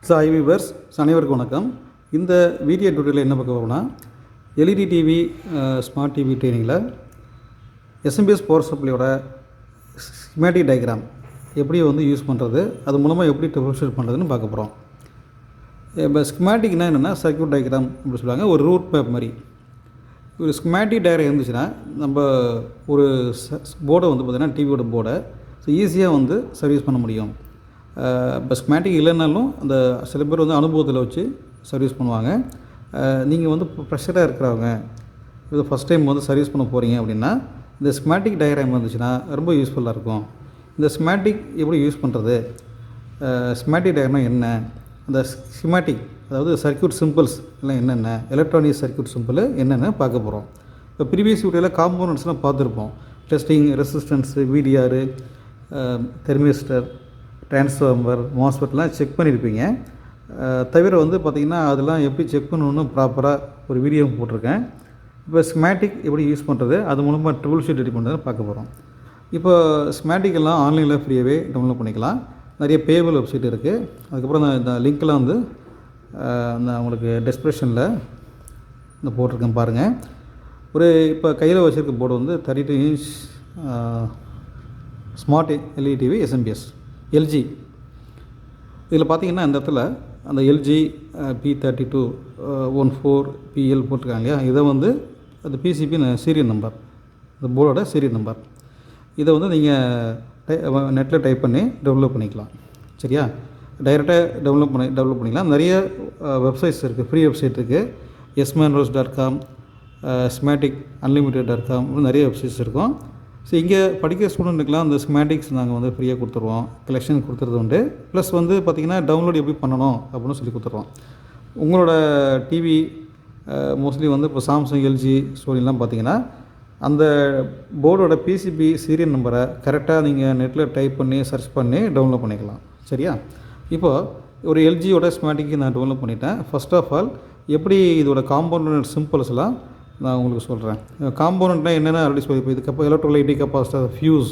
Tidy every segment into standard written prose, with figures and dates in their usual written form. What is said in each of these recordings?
Hi viewers, அனைவருக்கும் வணக்கம். இந்த வீடியோ டியூட்டோரியல் என்ன பார்க்க போகிறோம்னா, எல்இடி டிவி ஸ்மார்ட் டிவி ட்ரெயினிங்கில் எஸ்எம்பிஎஸ் பவர் சப்ளையோட ஸ்கீமேட்டிக் டயக்ராம் எப்படி யூஸ் பண்ணுறது, அது மூலமாக எப்படி ட்ரபிள்ஷூட் பண்ணுறதுன்னு பார்க்க போகிறோம். இப்போ ஸ்கீமேட்டிக்னால் என்னென்னா சர்க்யூட் டயக்ராம் அப்படி சொல்லுவாங்க. ஒரு ரூட் மேப் மாதிரி ஒரு ஸ்கீமேட்டிக் டயக்ராம் இருந்துச்சுன்னா நம்ம ஒரு போர்டை பார்த்திங்கன்னா டிவியோட போர்டை ஈஸியாக சர்வீஸ் பண்ண முடியும். இப்போ ஸ்கீமேட்டிக் இல்லைனாலும் அந்த சில பேர் அனுபவத்தில் வச்சு சர்வீஸ் பண்ணுவாங்க. நீங்கள் ப்ரெஷராக இருக்கிறவங்க இது ஃபஸ்ட் டைம் சர்வீஸ் பண்ண போகிறீங்க அப்படின்னா இந்த ஸ்கீமேட்டிக் டயக்ராம் இருந்துச்சுன்னா ரொம்ப யூஸ்ஃபுல்லாக இருக்கும். இந்த ஸ்கீமேட்டிக் எப்படி யூஸ் பண்ணுறது, ஸ்கீமேட்டிக் டயக்ராம் என்ன, அந்த ஸ்கீமேட்டிக் அதாவது சர்க்யூட் சிம்பிள்ஸ் எல்லாம் என்னென்ன, எலக்ட்ரானிக் சர்க்யூட் சிம்பிள் என்னென்ன பார்க்க போகிறோம். இப்போ ப்ரீவியஸ் வீடியோவில் காம்போனன்ட்ஸ்லாம் பார்த்துருப்போம். Testing, resistance, VDR, thermistor, transformer, மாஸ்ஃபெட்லாம் செக் பண்ணியிருப்பீங்க. தவிர பார்த்திங்கன்னா அதெல்லாம் எப்படி செக் பண்ணணுன்னு ப்ராப்பராக ஒரு வீடியோ போட்டிருக்கேன். இப்போ ஸ்கீமேட்டிக் எப்படி யூஸ் பண்ணுறது, அது மூலமாக ட்ரிபிள் ஷீட் ரெடி பண்ணுறதுன்னு பார்க்க போகிறோம். இப்போ ஸ்கீமேட்டிக் எல்லாம் ஆன்லைனில் ஃப்ரீயாகவே டவுன்லோட் பண்ணிக்கலாம். நிறைய பேபிள் வெப்சைட் இருக்குது. அதுக்கப்புறம் நான் இந்த லிங்க்கெலாம் நான் உங்களுக்கு டிஸ்கிரிப்ஷனில் போட்டிருக்கேன் பாருங்கள். ஒரு இப்போ கையில் வச்சுருக்க board 32 inch smart LED TV SMPS LG. இதில் பார்த்திங்கன்னா இந்த இடத்துல அந்த எல்ஜி P3214PL போட்டிருக்காங்க இல்லையா, இதை அந்த பிசிபி சீரியல் நம்பர், இந்த போர்டோட சீரியல் நம்பர். இதை நீங்கள் நெட்டில் டைப் பண்ணி டெவலப் பண்ணிக்கலாம். சரியா, டைரெக்டாக டெவலப் பண்ணிக்கலாம். நிறைய வெப்சைட்ஸ் இருக்குது, ஃப்ரீ வெப்சைட் இருக்குது. smanros.com, ஸ்கீமேட்டிக் unlimited.com நிறைய வெப்சைட்ஸ் இருக்கும். ஸோ இங்கே படிக்கிற ஸ்டூடெண்ட்டுக்கெலாம் அந்த ஸ்கீமேட்டிக்ஸ் நாங்கள் ஃப்ரீயாக கொடுத்துருவோம், கலெக்ஷன் கொடுத்துறது உண்டு. ப்ளஸ் பார்த்திங்கன்னா டவுன்லோட் எப்படி பண்ணணும் அப்படின்னு சொல்லி கொடுத்துருவோம். உங்களோட டிவி மோஸ்ட்லி இப்போ சாம்சங், எல்ஜி, சோனிலாம் பார்த்திங்கன்னா அந்த போர்டோட பிசிபி சீரியல் நம்பரை கரெக்டாக நீங்கள் நெட்டில் டைப் பண்ணி சர்ச் பண்ணி டவுன்லோட் பண்ணிக்கலாம். சரியா, இப்போது ஒரு எல்ஜியோட ஸ்கீமேட்டிக்கு நான் டவுன்லோட் பண்ணிட்டேன். ஃபர்ஸ்ட் ஆஃப் ஆல் எப்படி இதோட காம்போனன்ட் சிம்பிள்ஸ்லாம் நான் உங்களுக்கு சொல்கிறேன். காம்போனண்ட்னால் என்னென்ன ஆல்ரெடி சொல்லி இதுக்கப்புறம் electrolytic capacitor, fuse,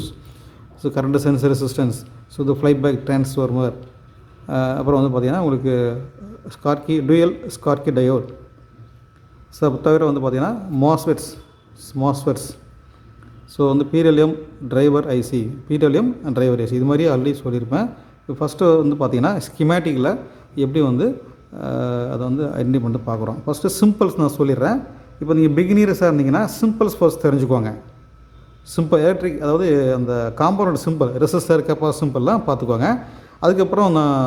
so current sensor, resistance, so இது ஃப்ளைபேக் டிரான்ஸ்ஃபார்மர், அப்புறம் பார்த்திங்கன்னா உங்களுக்கு டூயல் ஸ்கார்கி டயோட், ஸோ தவிர பார்த்திங்கன்னா மாஸ்ஃபெட்ஸ், ஸோ பீரியலியம் டிரைவர் ஐசி, பீரியலியம் டிரைவர் ஐசி, இது மாதிரி ஆல்ரெடி சொல்லியிருப்பேன். இப்போ ஃபஸ்ட்டு பார்த்திங்கன்னா ஸ்கீமேட்டிக்கில் எப்படி அதை ஐடென்டி பண்ணிட்டு பார்க்குறோம். ஃபஸ்ட்டு சிம்பிள்ஸ் நான் சொல்லிடுறேன். இப்போ நீங்கள் பிகினர்ஸாக இருந்தீங்கன்னா சிம்பிள்ஸ் ஃபர்ஸ்ட் தெரிஞ்சுக்கோங்க. சிம்பிள் எலக்ட்ரிக் அதாவது அந்த காம்பவுண்ட் சிம்பிள், ரெசிஸ்டர், கெப்பாசிட்டர் சிம்பிள்லாம் பார்த்துக்கோங்க. அதுக்கப்புறம் நான்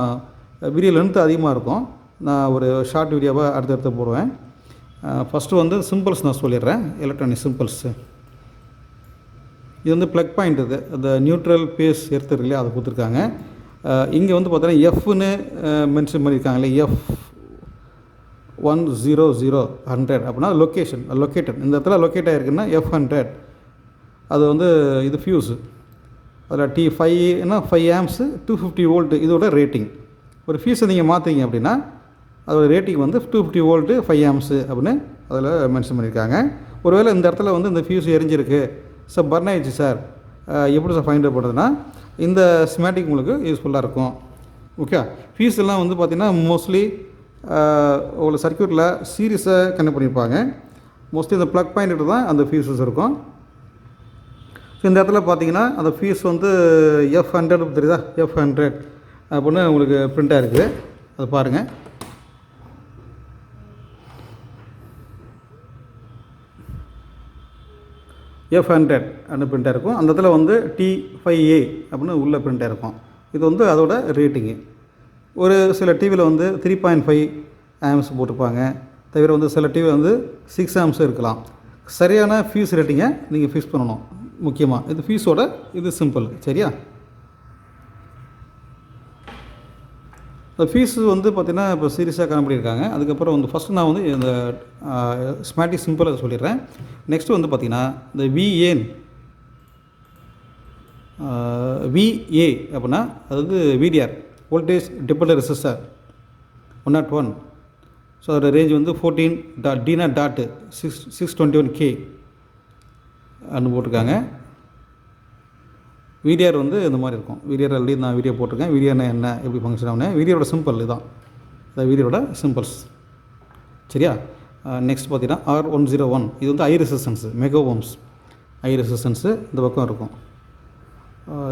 வீடியோ லென்த்து அதிகமாக இருக்கும், நான் ஒரு ஷார்ட் வீடியோவாக அடுத்தடுத்து போடுவேன். ஃபஸ்ட்டு சிம்பிள்ஸ் நான் சொல்லிடுறேன். எலக்ட்ரானிக் சிம்பிள்ஸு இது ப்ளக் பாயிண்ட், இது அந்த நியூட்ரல் பேஸ் எடுத்துருக்கு இல்லையா, அதை கொடுத்துருக்காங்க. இங்கே பார்த்தீங்கன்னா எஃப்னு மென்ஷன் பண்ணியிருக்காங்களே, F100 அப்படின்னா லொக்கேட்டட், இந்த இடத்துல லொக்கேட் ஆகிருக்குன்னா F100. அது இது ஃபியூஸு, அதில் T5னா 5 ஆம்ஸு 250 வோல்ட்டு இதோட ரேட்டிங். ஒரு ஃபியூஸை நீங்கள் மாற்றிங்க அப்படின்னா அதோட ரேட்டிங் 250 வோல்ட்டு 5 ஆம்ஸு அப்படின்னு அதில் மென்ஷன் பண்ணியிருக்காங்க. ஒருவேளை இந்த இடத்துல இந்த ஃபியூஸ் எரிஞ்சிருக்கு சார், பர்ன் ஆகிடுச்சு சார், எப்படி சார் ஃபைண்ட் அவுட் பண்ணுறதுன்னா இந்த ஸ்கீமேட்டிக் உங்களுக்கு யூஸ்ஃபுல்லாக இருக்கும். ஓகே, ஃபியூஸ் எல்லாம் பார்த்திங்கன்னா மோஸ்ட்லி ஒரு சர்க்யூட்டில் சீரியஸாக கனெக்ட் பண்ணியிருப்பாங்க. மோஸ்ட்லி இந்த ப்ளக் பாயிண்ட்டு தான் அந்த ஃபியூஸஸ் இருக்கும். ஸோ இந்த இடத்துல பார்த்தீங்கன்னா அந்த ஃபியூஸ் F100 தெரியுதா, F100 அப்படின்னு உங்களுக்கு பிரிண்ட்டாக இருக்குது, அது பாருங்கள். F100 அப்படின்னு பிரிண்ட்டாக இருக்கும். அந்த இடத்துல T5A அப்படின்னு உள்ள பிரிண்ட்டாக இருக்கும். இது அதோட ரேட்டிங்கு. ஒரு சில டிவியில் 3.5 ஆம்ஸ் போட்டிருப்பாங்க. தவிர சில டிவி 6 ஆம்ஸ் இருக்கலாம். சரியான ஃபியூஸ் ரேட்டிங்கை நீங்கள் ஃபிக்ஸ் பண்ணணும். முக்கியமாக இது ஃபியூஸோட இது சிம்பிள். சரியா, இந்த ஃபீஸ் பார்த்திங்கன்னா இப்போ சீரியஸாக கண்டுபிடிக்காங்க. அதுக்கப்புறம் ஃபஸ்ட்டு நான் இந்த ஸ்கீமேட்டிக் சிம்பிள் அதை சொல்லிடுறேன். நெக்ஸ்ட்டு பார்த்திங்கன்னா இந்த VA அப்படின்னா அதாவது VDR, voltage dependent resistor 101. So அதோட ரேஞ்ச் 14.621K அப்படின்னு போட்டிருக்காங்க. VDR இந்த மாதிரி இருக்கும். VDR ஆல்ரெடி நான் வீடியோ போட்டிருக்கேன். VDR என்ன எப்படி ஃபங்க்ஷன் ஆகுனேன், VDRோட சிம்பிள் இதுதான். இந்த வீடியோட சிம்பிள்ஸ். சரியா? நெக்ஸ்ட் பார்த்தீங்கன்னா R101 இது வந்து ஐ ரெசிஸ்டன்ஸு, மெகா ஓம்ஸ் ஐ ரெசிஸ்டன்ஸு இந்த பக்கம் இருக்கும்.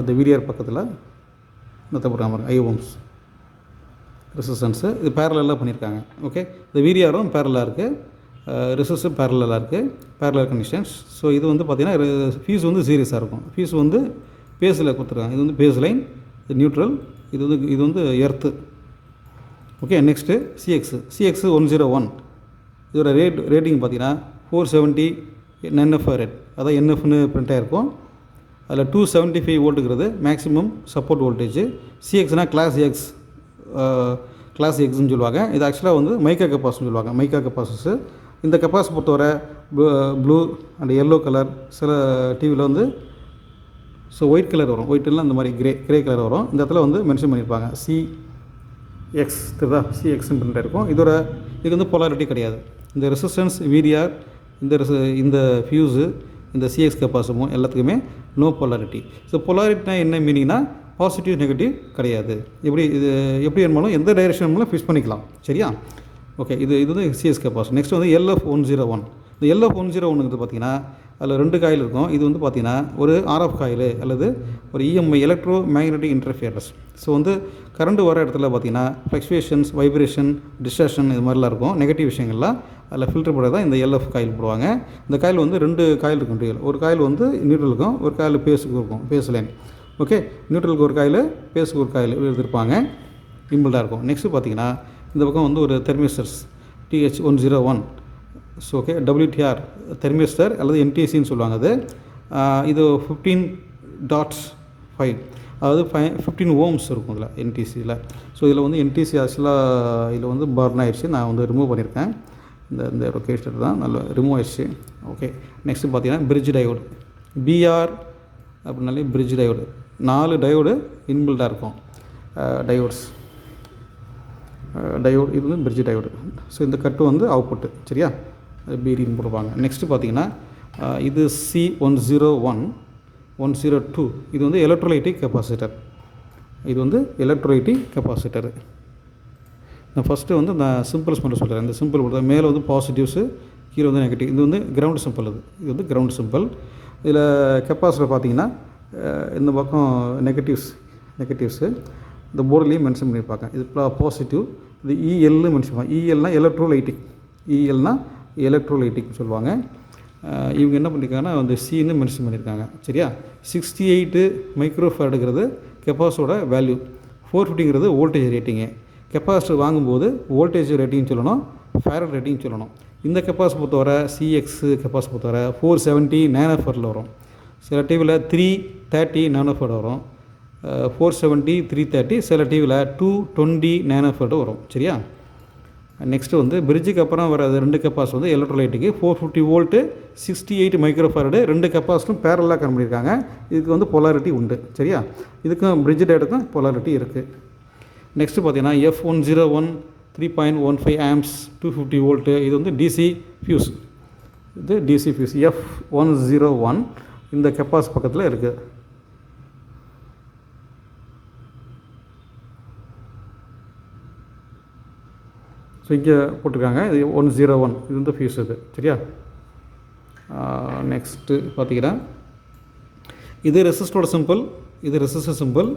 இந்த வீடியர் பக்கத்தில் இந்த ப்ரோக்ராம் ஐ ஓம்ஸ் ரெசிஸ்டன்ஸு இது பேரலாக பண்ணியிருக்காங்க. ஓகே, இந்த வீடியாரும் பேரலாக இருக்குது, ரெசிஸ்டர் பேரலாக இருக்குது, பேரலல் கண்டிஷன்ஸ். ஸோ இது வந்து பார்த்திங்கன்னா ஃபீஸ் வந்து சீரியஸாக இருக்கும். ஃபீஸ் வந்து பேஸில் கொடுத்துருக்காங்க. இது வந்து பேஸ் லைன், இது நியூட்ரல், இது வந்து எர்த்து. ஓகே, நெக்ஸ்ட்டு CX101 இதோட ரேட்டிங் பார்த்தீங்கன்னா 470 nF, அதான் NFன்னு பிரிண்ட் ஆகிருக்கும். அதில் 275 வோல்ட்டுங்கிறது மேக்ஸிமம் சப்போர்ட் வோல்டேஜ். CXனால் கிளாஸ் எக்ஸ்ன்னு சொல்லுவாங்க. இது ஆக்சுவலாக வந்து மைக்கா கெப்பாசிட்டின்னு சொல்லுவாங்க. மைக்கா கெப்பாசிட்டர்ஸு இந்த கெப்பாசிட்டி பொறுத்தவரை ப்ளூ அண்ட் எல்லோ கலர், சில டிவியில் வந்து ஸோ ஒயிட் கலர் வரும், ஒயிட்லாம் இந்த மாதிரி கிரே கலர் வரும். இந்த இடத்துல வந்து மென்ஷன் பண்ணியிருப்பாங்க CX தெரியுதா, CXன்னு பிரிண்ட் இருக்கும். இதுக்கு வந்து பொலாரிட்டி கிடையாது. இந்த ரெசிஸ்டன்ஸ் VDR, இந்த ஃபியூஸு, இந்த CX கெப்பாசிட்டமும் எல்லாத்துக்குமே நோ பொலாரிட்டி. ஸோ பொலாரிட்டினா என்ன மீனிங்னா பாசிட்டிவ் நெகட்டிவ் கிடையாது. எப்படி வேணுமாலும் எந்த டைரெக்ஷன் வேணுமாலும் ஃபிக்ஸ் பண்ணிக்கலாம். சரியா? ஓகே, இது வந்து CX கெப்பாசிட்டி. நெக்ஸ்ட் வந்து LF101. இந்த LF101ங்கிறது பார்த்திங்கன்னா அதில் 2 காயில் இருக்கும். இது வந்து பார்த்திங்கன்னா ஒரு RF காயில் அல்லது ஒரு EMI, electro magnetic interference. So வந்து கரண்ட் வர இடத்துல பார்த்திங்கன்னா ஃப்ளக்சுவேஷன்ஸ், வைப்ரேஷன், டிஸ்டார்ஷன் இது மாதிரிலாம் இருக்கும். நெகட்டிவ் விஷயங்கள்லாம் அதில் ஃபில்டர் பண்ண தான் இந்த LF காயில் போடுவாங்க. இந்த காயில் வந்து 2 காயில் இருக்கும். ஒரு காயில் வந்து நியூட்ரல் இருக்கும், ஒரு காயில் பேஸுக்கு இருக்கும், பேஸ் லைன். ஓகே, நியூட்ரலுக்கு ஒரு காயில், பேஸுக்கு ஒரு காயில் எடுத்துருப்பாங்க, இம்பிள்டாக இருக்கும். நெக்ஸ்ட்டு பார்த்திங்கன்னா இந்த பக்கம் வந்து ஒரு தெர்மிஸ்டர்ஸ் TH101. So okay, WTR thermistor அல்லது NTCன்னு சொல்லுவாங்க. இது 15.5, அதாவது 15 ஓம்ஸ் இருக்கும் இதில் NTCயில். ஸோ இதில் வந்து NTC ஆக்சுவலாக இதில் வந்து பர்ன் ஆயிடுச்சு, நான் வந்து ரிமூவ் பண்ணியிருக்கேன். இந்த லொக்கேஷன் தான் நல்லா ரிமூவ் ஆயிடுச்சு. ஓகே, நெக்ஸ்ட்டு பார்த்தீங்கன்னா பிரிட்ஜ் டயோடு, BR அப்படின்னாலே பிரிட்ஜ் டயோடு. 4 டயோடு இன்பில்டாக இருக்கும். டயோடு இது வந்து பிரிட்ஜ் டயோடு. ஸோ இந்த கட்டு வந்து அவுட்புட்டு. சரியா? BDன்னு போடுவாங்க. நெக்ஸ்ட்டு பார்த்தீங்கன்னா இது C101, 102 இது வந்து எலக்ட்ரோலைட்டிக் கெப்பாசிட்டர். நான் ஃபஸ்ட்டு வந்து இந்த சிம்பிள்ஸ் மட்டும் சொல்கிறேன். இந்த சிம்பிள் கொடுத்தா மேலே வந்து பாசிட்டிவ்ஸு, கீழே வந்து நெகட்டிவ். இது வந்து கிரவுண்ட் சிம்பிள். இது வந்து கிரவுண்ட் சிம்பிள். இதில் கெப்பாசிட்டர் பார்த்தீங்கன்னா இந்த பக்கம் நெகட்டிவ்ஸு இந்த போர்டுலேயும் மென்ஷன் பண்ணியிருப்பாங்க. இது பாசிட்டிவ், இது ELன்னு மென்ஷன் பண்ணுவாங்க. ELனால் எலக்ட்ரோலைட்டிக் சொல்லுவாங்க. இவங்க என்ன பண்ணியிருக்காங்கன்னா அந்த Cன்னு மென்ஷன் பண்ணியிருக்காங்க. சரியா? 68 மைக்ரோஃபாரடுங்கிறது கெப்பாசிட்டரோட வேல்யூ, 450ங்கிறது வோல்டேஜ் ரேட்டிங்கு. கெப்பாசிட்டர் வாங்கும்போது வோல்டேஜ் ரேட்டிங் சொல்லணும், ஃபேரட் ரேட்டிங் சொல்லணும். இந்த கெப்பாசிட்டி பொறுத்தவரை CX கெப்பாசிட்டி பொறுத்தவரை 470 nF வரும். சில டிவியில் 330 nF வரும், 470 330. சில டிவியில் 220 nF வரும். சரியா? நெக்ஸ்ட்டு வந்து பிரிட்ஜுக்கு அப்புறம் வர 2 கெப்பாசிட்டி வந்து எலக்ட்ரோலைட்டுக்கு 450 வோல்ட்டு, 68 மைக்ரோஃபாரடு. 2 கெப்பாசிட்டும் பேரலாக கனெக்ட் பண்ணியிருக்காங்க. இதுக்கு வந்து பொலாரிட்டி உண்டு. சரியா? இதுக்கும் பிரிட்ஜ் டயோடுக்கும் பொலாரிட்டி இருக்குது. நெக்ஸ்ட்டு பார்த்தீங்கன்னா F101 3.15 amps 250 வோல்ட்டு. இது வந்து DC ஃபியூஸ். F101 இந்த கெப்பாசிட்டி பக்கத்தில் இருக்குது. ஸோ இங்கே போட்டிருக்காங்க. இது 101 இது வந்து ஃபியூஸ். சரியா? நெக்ஸ்ட்டு பார்த்தீங்கன்னா இது ரெசிஸ்டரோட சிம்பிள், இது ரெசிஸ்டர் சிம்பிள்,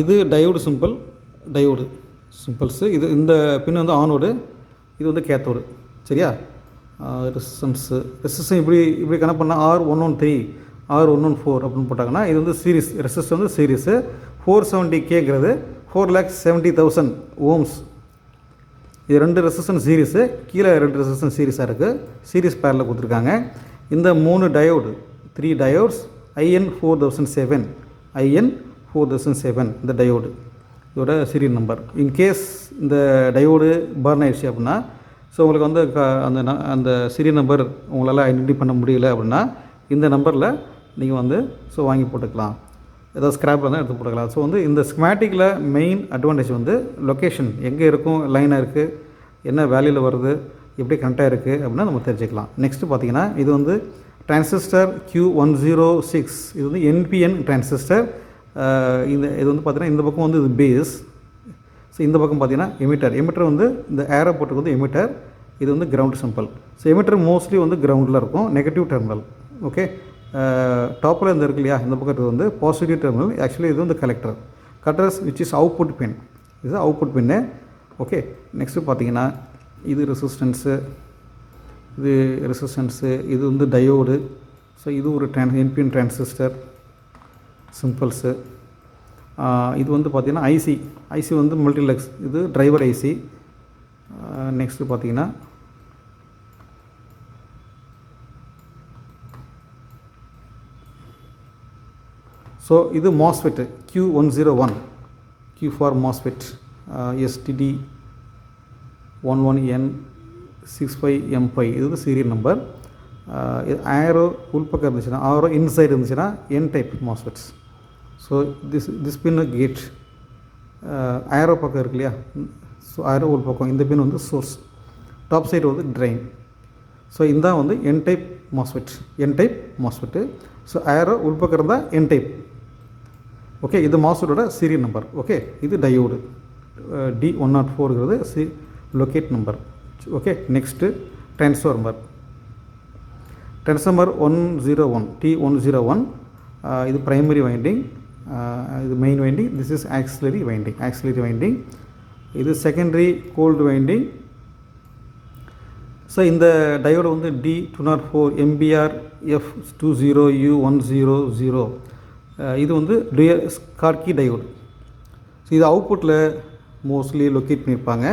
இது டயோடு சிம்பிள்ஸு. இந்த பின் வந்து ஆனோடு, இது வந்து கேத்தோடு. சரியா? ரெசிஸ்டன்ஸ் இப்படி கனெக்ட் பண்ணால் R113 R114 அப்படின்னு போட்டாங்கன்னா இது வந்து சீரிஸ். ரெசிஸ்டர் வந்து சீரிஸு. 470Kங்கிறது 4,70,000 ஓம்ஸ். இது 2 ரெசிஸ்டன்ஸ் சீரிஸு, கீழே 2 ரெசிஸ்டன்ஸ் சீரிஸாக இருக்குது. சீரிஸ் பேரில் கொடுத்துருக்காங்க. இந்த 3 டயோடு, 3 டயோட்ஸ் IN4007 இந்த டயோடு, இதோட சீரியல் நம்பர். இன்கேஸ் இந்த டயோடு பர்ன் ஆயிடுச்சு அப்படின்னா, ஸோ உங்களுக்கு வந்து அந்த சீரியல் நம்பர் உங்களால் ஐடென்டிஃபை பண்ண முடியல அப்படின்னா இந்த நம்பரில் நீங்கள் வந்து வாங்கி போட்டுக்கலாம். ஏதாவது ஸ்க்ராப்பில் தான் எடுத்து போட்டுக்கலாம். ஸோ வந்து இந்த ஸ்கீமேட்டிக்கில் மெயின் அட்வான்டேஜ் வந்து லொக்கேஷன் எங்கே இருக்கும், லைனாக இருக்குது, என்ன வேல்யூவில் வருது, எப்படி கனெக்டாக இருக்குது அப்படின்னா நம்ம தெரிஞ்சுக்கலாம். நெக்ஸ்ட்டு பார்த்தீங்கன்னா இது வந்து டிரான்சிஸ்டர் Q106. இது வந்து NPN டிரான்சிஸ்டர். இது வந்து பார்த்திங்கன்னா இந்த பக்கம் வந்து இது பேஸ், ஸோ இந்த பக்கம் பார்த்தீங்கன்னா எமிட்டர் வந்து இந்த ஏரோ போட்டுக்கு வந்து எமிட்டர், இது வந்து ground simple. So emitter mostly வந்து கிரவுண்டில் இருக்கும், நெகட்டிவ் டெர்மினல். ஓகே, டாப்பில் இந்த இருக்கு இல்லையா, இந்த பக்கத்து வந்து பாசிட்டிவ் டெர்மினல். ஆக்சுவலி இது வந்து collector which is output pin, இது அவுட்புட் பின்னு. ஓகே, நெக்ஸ்ட்டு பார்த்தீங்கன்னா இது ரெசிஸ்டன்ஸு, இது வந்து டயோடு. ஸோ இது ஒரு என்பிஎன் டிரான்சிஸ்டர் சிம்பிள்ஸு. இது வந்து பார்த்திங்கன்னா ஐசி வந்து மல்டிலெக்ஸ், இது டிரைவர் ஐசி. நெக்ஸ்ட்டு பார்த்திங்கன்னா ஸோ இது MOSFET Q101, Q for MOSFET, STD 11N65M5, இது வந்து சீரியல் நம்பர். ஆரோ உள்பக்கம் இருந்துச்சுன்னா, ஆரோ இன்சைடு இருந்துச்சுன்னா N type MOSFETs. So this pin gate, arrow பக்கம் இருக்கு இல்லையா, ஸோ ஆரோ உள் பக்கம் இந்த பின் வந்து சோர்ஸ், டாப் சைடு வந்து ட்ரெயின். ஸோ இந்த வந்து N type MOSFET. So arrow உள்பக்கம் இருந்தால் N டைப். ஓகே, இது மாஸ்ஃபெட்டோட சீரியல் நம்பர். ஓகே, இது டயோடு D104ங்கிறது locate number. Okay, next transformer 101 T101, இது ப்ரைமரி வைண்டிங், இது main winding. This is auxiliary winding. இது செகண்டரி கோல்டு வைண்டிங். ஸோ இந்த டயோடு வந்து D204 MBR F20U100. இது வந்து டுயல் ஸ்கார்கி டயோடு. ஸோ இது அவுட்புட்டில் மோஸ்ட்லி லொக்கேட் பண்ணியிருப்பாங்க.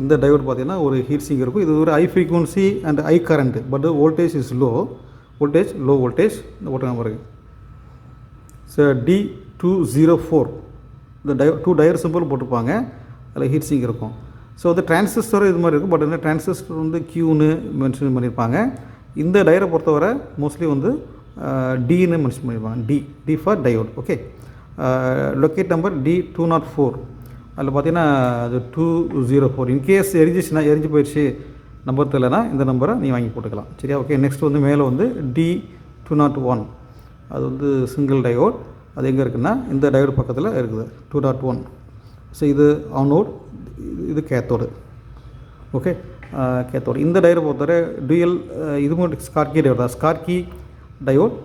இந்த டயோடு பார்த்திங்கன்னா ஒரு ஹீட் சிங்க் இருக்கும். இது ஒரு high frequency and high current, but voltage is low voltage. இந்த ஓட்ட நம்பருக்கு ஸோ D204 இந்த 2 டயர் சிம்பிள் போட்டிருப்பாங்க, அதில் ஹீட் சிங்க் இருக்கும். ஸோ வந்து டிரான்சிஸ்டரும் இது மாதிரி இருக்கும், பட் இந்த டிரான்சிஸ்டர் வந்து Qன்னு மென்ஷன் பண்ணியிருப்பாங்க. இந்த டயரை பொறுத்தவரை மோஸ்ட்லி வந்து Dன்னு மென்ஷன் பண்ணியிருப்பாங்க, D for diode. Okay, locate number D204. அதில் பார்த்தீங்கன்னா அது 204. இன்கேஸ் எரிஞ்சு போயிடுச்சு, நம்பர் தெரியலனா இந்த நம்பரை நீ வாங்கி போட்டுக்கலாம். சரியா? ஓகே, நெக்ஸ்ட் வந்து மேலே வந்து D201, அது வந்து சிங்கிள் டயோட். அது எங்கே இருக்குன்னா இந்த டயோடு பக்கத்தில் இருக்குது 201. ஸோ இது ஆனோட், இது கேத்தோடு. Okay, cathode. இந்த டயோடை பொறுத்தவரை டூயல், இது மட்டும் ஸ்கார்கி டயோட் தான், ஸ்கார்கி டயோட்.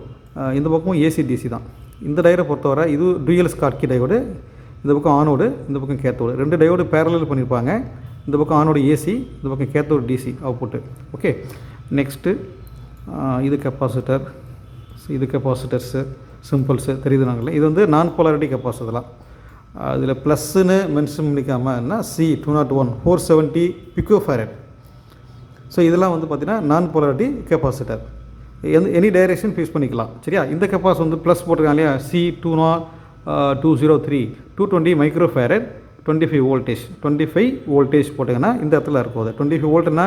இந்த பக்கம் AC/DC தான். இந்த டயோடை பொறுத்தவரை இது டூயல் ஸ்கார்கி டயோடு. இந்த பக்கம் ஆனோடு, இந்த பக்கம் கேத்தோடு. 2 டயோடு பேரலல் பண்ணியிருப்பாங்க. இந்த பக்கம் ஆனோடு AC, இந்த பக்கம் cathode DC output. Okay, next இது கெப்பாசிட்டர். இது கெப்பாசிட்டர்ஸு சிம்பிள்ஸு தெரியுதுனாங்களே, இது வந்து நான் போலாரிட்டி கெப்பாசிட்டர்லாம். அதில் ப்ளஸ்ஸுன்னு மென்ஷன் பண்ணிக்காமல் C201 470 picofarad. ஸோ இதெல்லாம் வந்து பார்த்திங்கன்னா நான் polarity capacitor, any direction use பண்ணிக்கலாம். சரியா? இந்த கெப்பாசிட்டர் வந்து ப்ளஸ் போட்டிருக்காங்க இல்லையா, C203 220 மைக்ரோஃபேரட் 25 வோல்டேஜ் போட்டிங்கன்னா இந்த இடத்துல இருக்கும். அது 25 வோல்ட்னா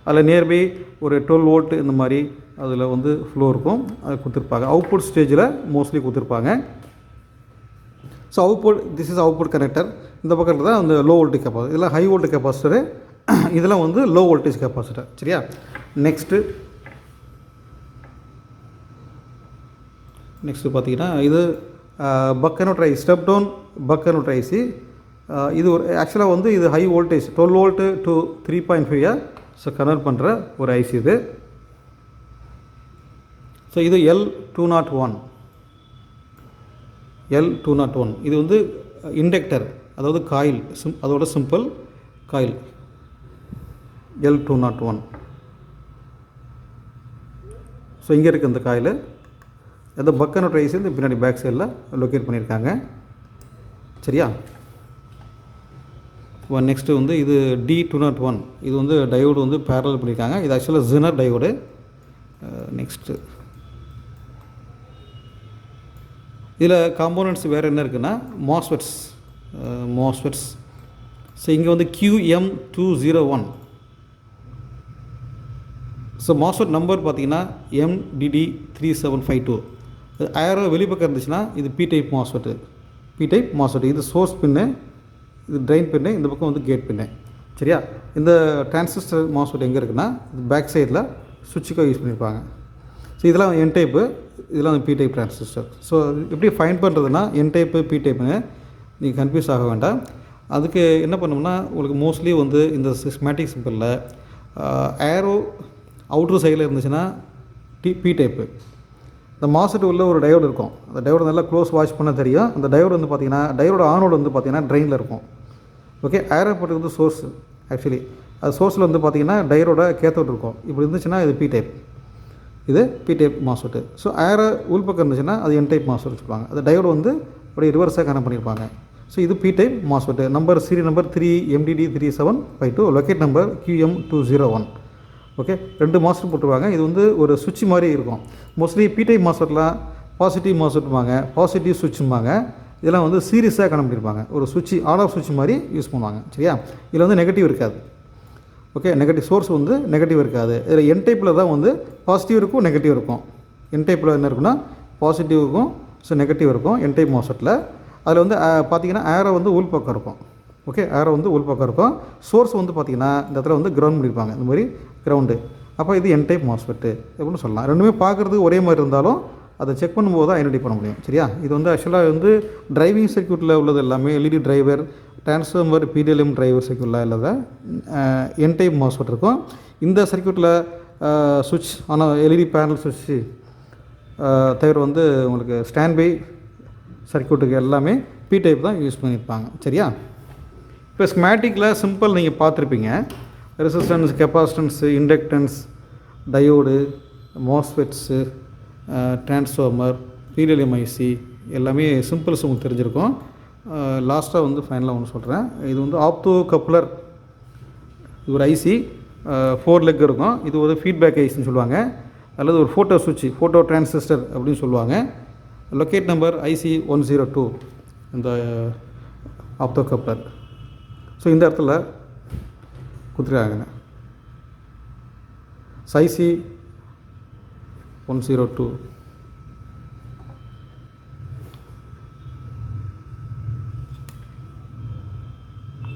அதில் நியர்பை ஒரு 12 வோல்ட் இந்த மாதிரி அதில் வந்து ஃப்ளோ இருக்கும், அது கொடுத்துருப்பாங்க. அவுட்புட் ஸ்டேஜில் மோஸ்ட்லி கொடுத்துருப்பாங்க. So this is output connector. இந்த பக்கத்தில் தான் அந்த லோ வோல்டேஜ் கெப்பாசிட்டர், இதெல்லாம் ஹை வோல்டேஜ் கெப்பாசிட்டரு, இதெல்லாம் வந்து லோ வோல்டேஜ் கெப்பாசிட்டர். சரியா? நெக்ஸ்ட்டு பார்த்தீங்கன்னா இது buck converter IC, step down buck converter IC. இது ஒரு ஆக்சுவலாக வந்து இது high voltage 12 volt to 3.5 so convert பண்ணுற ஒரு ஐசி இது. ஸோ இது L201. இது வந்து இண்டக்டர், அதாவது காயில், அதோட சிம்பிள் காயில் L201. ஸோ இங்கே இருக்குது இந்த காயில். அந்த பக் கன்வெர்ட்டர் ஐசி வந்து பின்னாடி பேக் சைடில் லொக்கேட் பண்ணியிருக்காங்க. சரியா? நெக்ஸ்ட்டு வந்து இது D201. இது வந்து டயோடு வந்து பேரலல் பண்ணியிருக்காங்க. இது ஆக்சுவலாக ஜெனர் டயோடு. நெக்ஸ்ட்டு இதில் காம்போனன்ட்ஸ் வேறு என்ன இருக்குன்னா மாஸ்ஃபெட்ஸ். ஸோ இங்கே வந்து QM201. ஸோ மாஸ்ஃபெட் நம்பர் பார்த்தீங்கன்னா MDD3752. ஆயிரம் வெளிப்பக்கம் இருந்துச்சுன்னா இது P டைப் மாஸ்ஃபெட்டு. இது சோர்ஸ் பின்னு, இது ட்ரெயின் பின்னு, இந்த பக்கம் வந்து கேட் பின்னு. சரியா? இந்த டிரான்சிஸ்டர் மாஸ்ஃபெட் எங்கே இருக்குன்னா இது பேக் சைடில் சுவிட்சுக்காக யூஸ் பண்ணியிருப்பாங்க. ஸோ இதெல்லாம் N டைப்பு, இதெல்லாம் P டைப் டிரான்சிஸ்டர். ஸோ எப்படி ஃபைண்ட் பண்ணுறதுன்னா N டைப்பு P டைப்புன்னு நீங்கள் கன்ஃபியூஸ் ஆக வேண்டாம். அதுக்கு என்ன பண்ணோம்னா உங்களுக்கு மோஸ்ட்லி வந்து இந்த ஸ்கீமேட்டிக் சிம்பிளில் ஏரோ அவுட்ரு சைடில் இருந்துச்சுன்னா பி டைப்பு. இந்த மாஸ்ஃபெட் உள்ள ஒரு டயோடு இருக்கும். அந்த டயோடு நல்லா க்ளோஸ் வாட்ச் பண்ண தெரியும். அந்த டயோடு வந்து பார்த்திங்கன்னா டயோட ஆனோடு வந்து பார்த்திங்கன்னா ட்ரெயினில் இருக்கும். ஓகே, ஏரோ போட்டு வந்து சோர்ஸ். ஆக்சுவலி அது சோர்ஸில் வந்து பார்த்திங்கன்னா டயோட கேத்தோடு இருக்கும். இப்படி இருந்துச்சுன்னா இது பி டைப், இது P type MOSFET. So aero உள்பக்கம் இருந்துச்சுன்னா அது என் டைப் மாஸ்ஃபெட் சொல்லுவாங்க. அது டயோடு வந்து அப்படியே ரிவர்ஸாக கனெக்ட் பண்ணியிருப்பாங்க. ஸோ இது P type MOSFET. Number serial number 3MDD3752, locate number QM201. Okay, 2 MOSFET போட்டுருவாங்க. இது வந்து ஒரு சுவிட்ச் மாதிரி இருக்கும். மோஸ்ட்லி பி டைப் மாஸ்ஃபெட்லாம் பாசிட்டிவ் மாஸ்ஃபெட்டுவாங்க, பாசிட்டிவ் சுவிட்சும்பாங்க. இதெல்லாம் வந்து சீரியஸாக கனெக்ட் பண்ணியிருப்பாங்க. ஒரு சுவிட்ச் ஆன் ஆஃப் சுவிட்ச் மாதிரி யூஸ் பண்ணுவாங்க. சரியா, இதில் வந்து நெகட்டிவ் இருக்காது. ஓகே, நெகட்டிவ் சோர்ஸ் வந்து நெகட்டிவ் இருக்காது. இதில் என் டைப்பில் தான் வந்து பாசிட்டிவ் இருக்கும், நெகட்டிவ் இருக்கும். என் டைப்பில் என்ன இருக்குன்னா பாசிட்டிவ் இருக்கும், ஸோ நெகட்டிவ் இருக்கும் என் டைப் மாஸ்ஃபெட்டில். அதில் வந்து பார்த்திங்கன்னா ஏரோ வந்து உள் பக்கம் இருக்கும். ஓகே, ஏரோ வந்து உள் பக்கம் இருக்கும். சோர்ஸ் வந்து பார்த்திங்கன்னா இந்த இடத்துல வந்து கிரவுண்ட் பண்ணியிருப்பாங்க, இந்த மாதிரி கிரவுண்டு. அப்போ இது என் டைப் மாஸ்ஃபெட்டு அப்படின்னு சொல்லலாம். ரெண்டுமே பார்க்குறதுக்கு ஒரே மாதிரி இருந்தாலும் அதை செக் பண்ணும்போது தான் ஐடென்டிஃபை பண்ண முடியும். சரியா, இது வந்து ஆக்சுவலாக வந்து டிரைவிங் சர்க்யூட்டில் உள்ளது எல்லாமே LED driver, transformer, PWM driver சர்க்யூட்டில் இல்லாத என் டைப் மாஸ்ஃபெட் இருக்கும். இந்த சர்க்யூட்டில் சுவிட்ச் ஆனால் எல்இடி பேனல் சுவிட்ச் தவிர வந்து உங்களுக்கு ஸ்டாண்ட்பை சர்க்யூட்டுக்கு எல்லாமே பி டைப் தான் யூஸ் பண்ணியிருப்பாங்க. சரியா, இப்போ ஸ்கீமேட்டிக்கில் சிம்பிள் நீங்கள் பார்த்துருப்பீங்க. Resistance, capacitance, inductance, diode, MOSFETs, transformer, PWM IC எல்லாமே சிம்பிள்ஸ் உங்களுக்கு தெரிஞ்சிருக்கும். லாஸ்ட்டாக வந்து ஃபைனலாக ஒன்று சொல்கிறேன். இது வந்து ஆப்டோ கப்ளர். இது ஒரு ஐசி 4 லெக் இருக்கும். இது ஒரு ஃபீட்பேக் ஐசின்னு சொல்லுவாங்க, அல்லது ஒரு ஃபோட்டோ சுவிட்ச், ஃபோட்டோ டிரான்சிஸ்டர் அப்படின்னு சொல்லுவாங்க. லொக்கேட் நம்பர் IC102 இந்த ஆப்டோ கப்ளர். ஸோ இந்த இடத்துல கொடுத்துருக்காங்க IC102.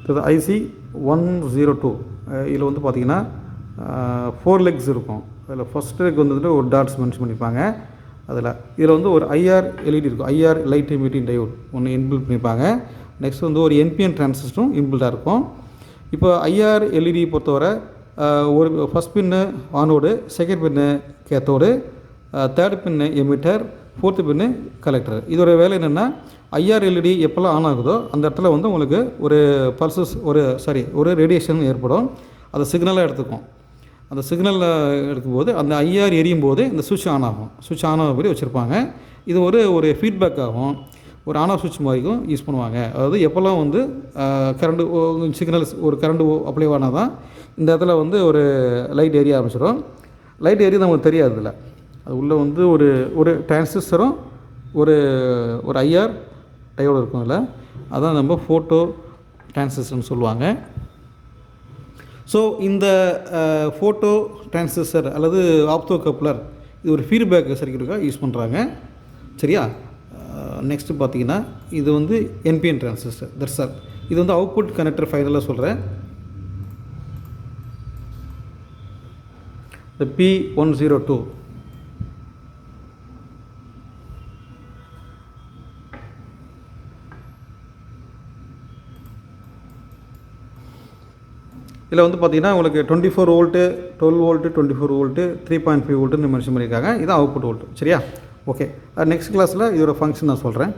இது IC102. இதில் வந்து பார்த்திங்கன்னா 4 லெக்ஸ் இருக்கும். அதில் ஃபஸ்ட் லெக் வந்துட்டு ஒரு டாட்ஸ் மென்ஷன் பண்ணியிருப்பாங்க. இதில் வந்து ஒரு IR LED இருக்கும். IR லைட் எமிட்டிங் டயோட் ஒன்று இன்பில்ட் பண்ணியிருப்பாங்க. நெக்ஸ்ட் வந்து ஒரு NPN டிரான்சிஸ்டரும் இன்பில்டாக இருக்கும். இப்போ IR LED பொறுத்தவரை ஒரு ஃபஸ்ட் பின்னு ஆனோடு, செகண்ட் பின்னு கேத்தோடு, தேர்ட் பின்னு எமிட்டர், ஃபோர்த்து பின்னு கலெக்டர். இதோட வேலை என்னென்னா IR LED எப்போல்லாம் ஆன் ஆகுதோ அந்த இடத்துல வந்து உங்களுக்கு ஒரு பல்சஸ் ஒரு ரேடியேஷன் ஏற்படும். அதை சிக்னலாக எடுத்துக்கும். அந்த சிக்னலில் எடுக்கும்போது அந்த IR எரியும் போது இந்த சுவிட்ச் ஆன் ஆகும். சுவிட்ச் ஆன் ஆக மாதிரி வச்சுருப்பாங்க. இது ஒரு ஃபீட்பேக் ஆகும். ஒரு ஆன் ஆஃப் சுவிட்ச் மாதிரிக்கும் யூஸ் பண்ணுவாங்க. அதாவது எப்போல்லாம் வந்து கரண்ட்டு சிக்னல்ஸ் ஒரு கரண்ட்டு அப்ளை ஆனால் தான் இந்த இடத்துல வந்து ஒரு லைட் ஏரிய ஆரம்பிச்சிடும். லைட் ஏரியா நமக்கு தெரியாது. இதில் அது உள்ளே வந்து ஒரு டிரான்சிஸ்டரும் ஒரு IR டயோடு இருக்கும். அதில் அதான் நம்ம ஃபோட்டோ டிரான்சிஸ்டர்னு சொல்லுவாங்க. ஸோ இந்த ஃபோட்டோ டிரான்சிஸ்டர் அல்லது ஆப்டோ கப்ளர் இது ஒரு ஃபீட்பேக் சர்க்யூட்டுக்காக யூஸ் பண்ணுறாங்க. சரியா, நெக்ஸ்ட்டு பார்த்தீங்கன்னா இது வந்து NPN டிரான்சிஸ்டர். That's all. இது வந்து அவுட்புட் கனெக்டர் ஃபைனலாக சொல்கிறேன். இந்த P102 இதில் வந்து பார்த்திங்கன்னா உங்களுக்கு 24 வோல்ட்டு, 12 வோல்ட்டு, 24 வோல்ட்டு, 3.5 வோல்ட்டுன்னு மென்ஷன் பண்ணியிருக்காங்க. இதுதான் அவுட்புட் வோல்ட்டு. சரியா, ஓகே. நெக்ஸ்ட் கிளாஸில் இதோட ஃபங்க்ஷன் நான் சொல்கிறேன்.